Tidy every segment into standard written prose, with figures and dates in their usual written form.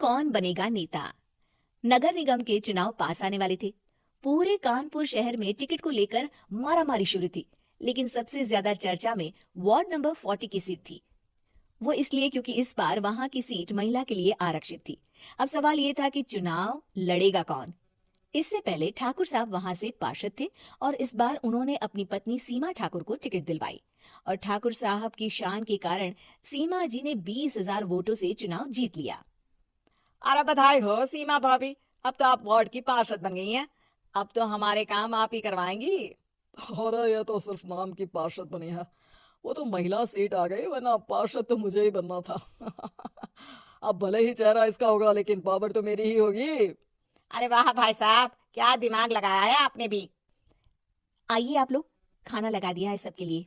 कौन बनेगा नेता। नगर निगम के चुनाव पास आने वाले थे। पूरे कानपुर शहर में टिकट को लेकर मारामारी शुरू थी, लेकिन सबसे ज्यादा चर्चा में वार्ड नंबर 40 की सीट थी। वो इसलिए क्योंकि इस बार वहां की सीट महिला के लिए आरक्षित थी। अब सवाल ये था कि चुनाव लड़ेगा कौन। इससे पहले ठाकुर साहब वहां से पार्षद थे और इस बार उन्होंने अपनी पत्नी सीमा ठाकुर को टिकट दिलवाई और ठाकुर साहब की शान के कारण सीमा जी ने 20,000 वोटों से चुनाव जीत लिया। अरे बधाई हो सीमा भाभी, अब तो आप वार्ड की पार्षद बन गई हैं। अब तो हमारे काम आप ही करवाएंगी। अरे ये तो सिर्फ नाम की पार्षद बनी है, वो तो महिला सीट आ गई, वरना पार्षद तो मुझे ही बनना था। अब भले ही चेहरा इसका होगा लेकिन पावर तो मेरी ही होगी। अरे वाह भाई साहब, क्या दिमाग लगाया है आपने भी। आइए आप लोग, खाना लगा दिया है सबके लिए।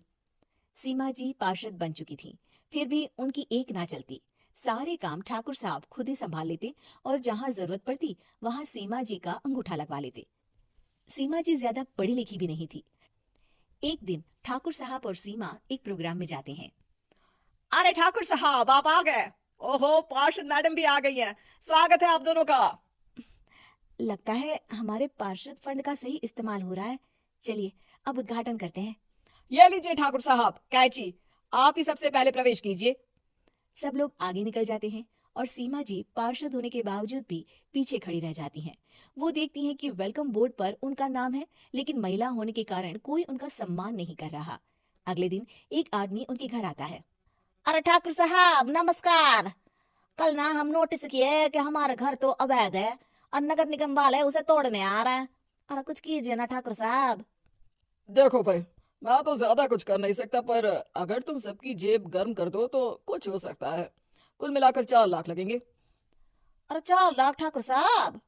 सीमा जी पार्षद बन चुकी थी, फिर भी उनकी एक ना चलती। सारे काम ठाकुर साहब खुद ही संभाल लेते और जहां जरूरत पड़ती वहां सीमा जी का अंगूठा लगवा लेते। सीमा जी ज्यादा पढ़ी लिखी भी नहीं थी। एक दिन ठाकुर साहब और सीमा एक प्रोग्राम में जाते हैं। अरे ठाकुर साहब, आप आ गए। ओहो, पार्षद मैडम भी आ गई हैं। स्वागत है आप दोनों का। लगता है हमारे पार्षद फंड का सही इस्तेमाल हो रहा है। चलिए अब उद्घाटन करते हैं। ये लीजिए ठाकुर साहब कैची, आप ही सबसे पहले प्रवेश कीजिए। सब लोग आगे निकल जाते हैं और सीमा जी पार्षद होने के बावजूद भी पीछे खड़ी रह जाती हैं। वो देखती हैं कि वेलकम बोर्ड पर उनका नाम है, लेकिन महिला होने के कारण कोई उनका सम्मान नहीं कर रहा। अगले दिन एक आदमी उनके घर आता है। अरे ठाकुर साहब नमस्कार। कल ना हम नोटिस किए कि हमारा घर तो अवैध है और नगर निगम वाले उसे तोड़ने आ रहे हैं। अरे कुछ कीजिए ना ठाकुर साहब। देखो भाई, मैं तो ज्यादा कुछ कर नहीं सकता, पर अगर तुम सबकी जेब गर्म कर दो तो कुछ हो सकता है। कुल मिलाकर 4 लाख लगेंगे। अरे 4 लाख ठाकुर साहब?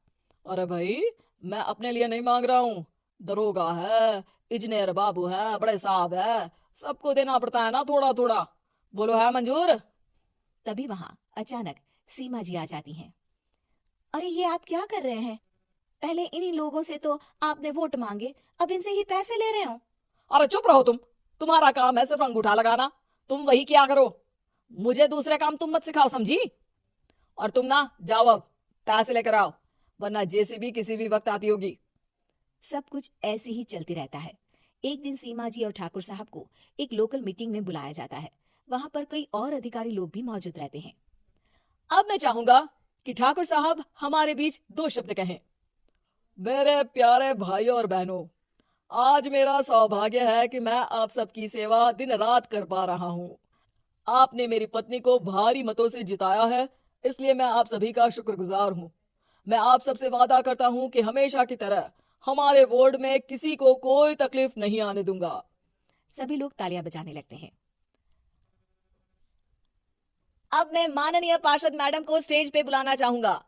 अरे भाई, मैं अपने लिए नहीं मांग रहा हूँ। दरोगा है, इंजीनियर बाबू है, बड़े साहब है, सबको देना पड़ता है ना थोड़ा थोड़ा। बोलो है मंजूर? तभी वहां अचानक सीमा जी आ जाती हैं। अरे ये आप क्या कर रहे हैं? पहले इन्हीं लोगों से तो आपने वोट मांगे, अब इनसे ही पैसे ले रहे हो। अरे चुप रहो तुम, तुम्हारा काम है सिर्फ अंगूठा लगाना, तुम वही किया करो। मुझे दूसरे काम तुम मत सिखाओ, समझी? और तुम ना जाओ, अब पैसे लेकर आओ, वरना जेसीबी किसी भी वक्त आती होगी। सब कुछ ऐसे ही चलते रहता है। एक दिन सीमा जी और ठाकुर साहब को एक लोकल मीटिंग में बुलाया जाता है। वहां पर कई और अधिकारी लोग भी मौजूद रहते हैं। अब मैं चाहूंगा कि ठाकुर साहब हमारे बीच 2 शब्द कहें। मेरे प्यारे भाइयों और बहनों, आज मेरा सौभाग्य है कि मैं आप सबकी सेवा दिन रात कर पा रहा हूँ। आपने मेरी पत्नी को भारी मतों से जिताया है, इसलिए मैं आप सभी का शुक्रगुजार हूँ। मैं आप सबसे वादा करता हूँ कि हमेशा की तरह हमारे वार्ड में किसी को कोई तकलीफ नहीं आने दूंगा। सभी लोग तालियां बजाने लगते हैं। अब मैं माननीय पार्षद मैडम को स्टेज पे बुलाना चाहूंगा।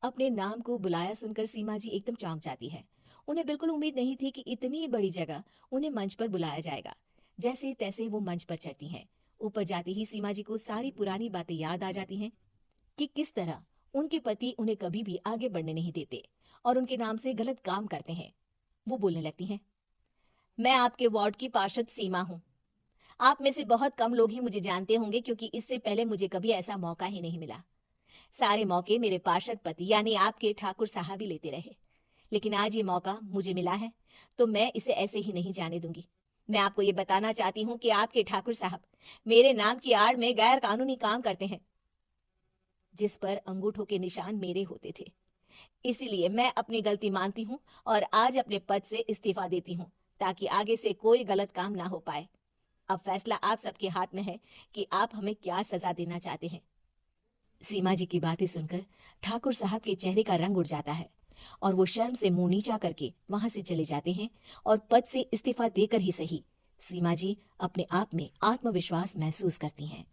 अपने नाम को बुलाया सुनकर सीमा जी एकदम चौंक जाती है। उन्हें बिल्कुल उम्मीद नहीं थी कि इतनी बड़ी जगह उन्हें मंच पर बुलाया जाएगा। जैसे तैसे वो मंच पर चढ़ती हैं। ऊपर जाते ही सीमा जी को सारी पुरानी बातें याद आ जाती हैं कि किस तरह उनके पति उन्हें कभी भी आगे बढ़ने नहीं देते और उनके नाम से गलत काम करते हैं। वो बोलने लगती हैं, मैं आपके वार्ड की पार्षद सीमा हूँ। आप में से बहुत कम लोग ही मुझे जानते होंगे, क्योंकि इससे पहले मुझे कभी ऐसा मौका ही नहीं मिला। सारे मौके मेरे पार्षद पति यानी आपके ठाकुर साहब ही लेते रहे, लेकिन आज ये मौका मुझे मिला है तो मैं इसे ऐसे ही नहीं जाने दूंगी। मैं आपको ये बताना चाहती हूँ कि आपके ठाकुर साहब मेरे नाम की आड़ में गैर कानूनी काम करते हैं, जिस पर अंगूठों के निशान मेरे होते थे। इसीलिए मैं अपनी गलती मानती हूँ और आज अपने पद से इस्तीफा देती हूँ, ताकि आगे से कोई गलत काम ना हो पाए। अब फैसला आप सबके हाथ में है कि आप हमें क्या सजा देना चाहते हैं। सीमा जी की बातें सुनकर ठाकुर साहब के चेहरे का रंग उड़ जाता है और वो शर्म से मुंह नीचा करके वहां से चले जाते हैं और पद से इस्तीफा देकर ही सही सीमा जी अपने आप में आत्मविश्वास महसूस करती हैं।